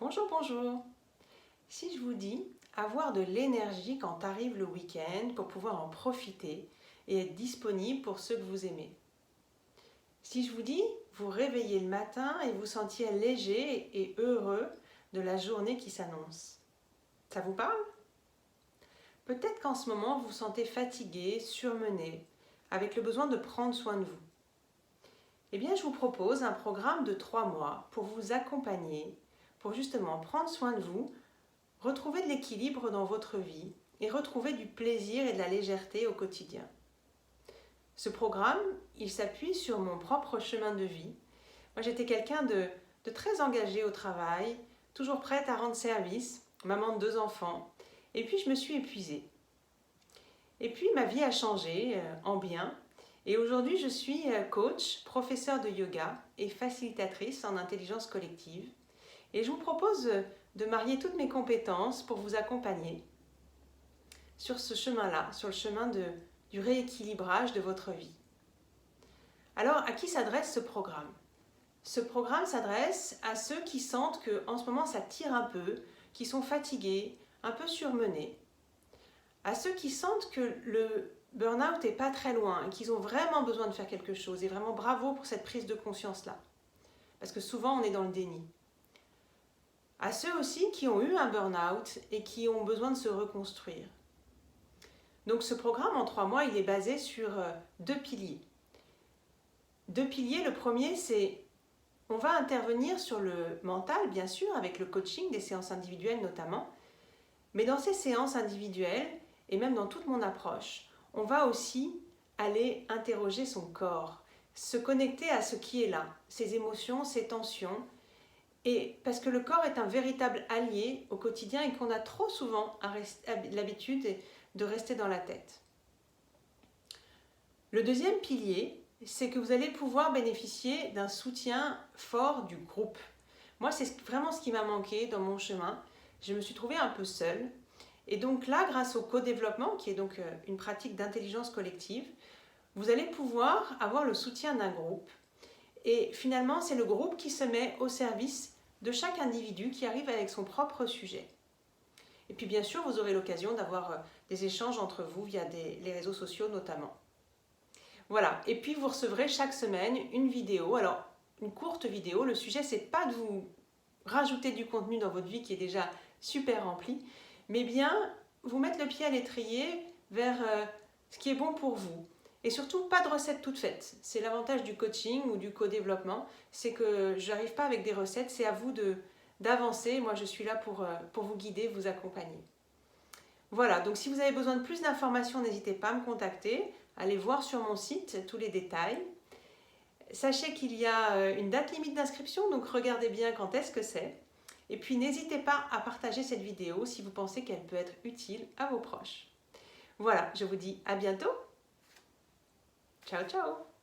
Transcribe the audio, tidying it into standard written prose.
Bonjour, bonjour. Si je vous dis avoir de l'énergie quand arrive le week-end pour pouvoir en profiter et être disponible pour ceux que vous aimez. Si je vous dis vous réveiller le matin et vous sentir léger et heureux de la journée qui s'annonce. Ça vous parle? Peut-être qu'en ce moment vous vous sentez fatigué, surmené, avec le besoin de prendre soin de vous. Eh bien, je vous propose un programme de 3 mois pour vous accompagner, pour justement prendre soin de vous, retrouver de l'équilibre dans votre vie et retrouver du plaisir et de la légèreté au quotidien. Ce programme, il s'appuie sur mon propre chemin de vie. Moi, j'étais quelqu'un de très engagé au travail, toujours prête à rendre service, maman de 2 enfants. Et puis, je me suis épuisée. Et puis, ma vie a changé en bien. Et aujourd'hui, je suis coach, professeure de yoga et facilitatrice en intelligence collective. Et je vous propose de marier toutes mes compétences pour vous accompagner sur ce chemin-là, sur le chemin du rééquilibrage de votre vie. Alors, à qui s'adresse ce programme? Ce programme s'adresse à ceux qui sentent qu'en ce moment ça tire un peu, qui sont fatigués, un peu surmenés, à ceux qui sentent que le burn-out n'est pas très loin, qu'ils ont vraiment besoin de faire quelque chose. Et vraiment bravo pour cette prise de conscience-là, parce que souvent on est dans le déni. À ceux aussi qui ont eu un burn-out et qui ont besoin de se reconstruire. Donc ce programme en 3 mois, il est basé sur 2 piliers. 2 piliers, le premier c'est, on va intervenir sur le mental bien sûr, avec le coaching, des séances individuelles notamment, mais dans ces séances individuelles, et même dans toute mon approche, on va aussi aller interroger son corps, se connecter à ce qui est là, ses émotions, ses tensions, et parce que le corps est un véritable allié au quotidien et qu'on a trop souvent l'habitude de rester dans la tête. Le deuxième pilier, c'est que vous allez pouvoir bénéficier d'un soutien fort du groupe. Moi, c'est vraiment ce qui m'a manqué dans mon chemin. Je me suis trouvée un peu seule. Et donc là, grâce au co-développement, qui est donc une pratique d'intelligence collective, vous allez pouvoir avoir le soutien d'un groupe. Et finalement, c'est le groupe qui se met au service de chaque individu qui arrive avec son propre sujet. Et puis bien sûr, vous aurez l'occasion d'avoir des échanges entre vous via les réseaux sociaux notamment. Voilà, et puis vous recevrez chaque semaine une vidéo, alors une courte vidéo. Le sujet, c'est pas de vous rajouter du contenu dans votre vie qui est déjà super remplie, mais bien vous mettre le pied à l'étrier vers ce qui est bon pour vous. Et surtout, pas de recettes toutes faites. C'est l'avantage du coaching ou du co-développement, c'est que je n'arrive pas avec des recettes, c'est à vous d'avancer. Moi, je suis là pour vous guider, vous accompagner. Voilà, donc si vous avez besoin de plus d'informations, n'hésitez pas à me contacter. Allez voir sur mon site tous les détails. Sachez qu'il y a une date limite d'inscription, donc regardez bien quand est-ce que c'est. Et puis n'hésitez pas à partager cette vidéo si vous pensez qu'elle peut être utile à vos proches. Voilà, je vous dis à bientôt. Ciao, ciao!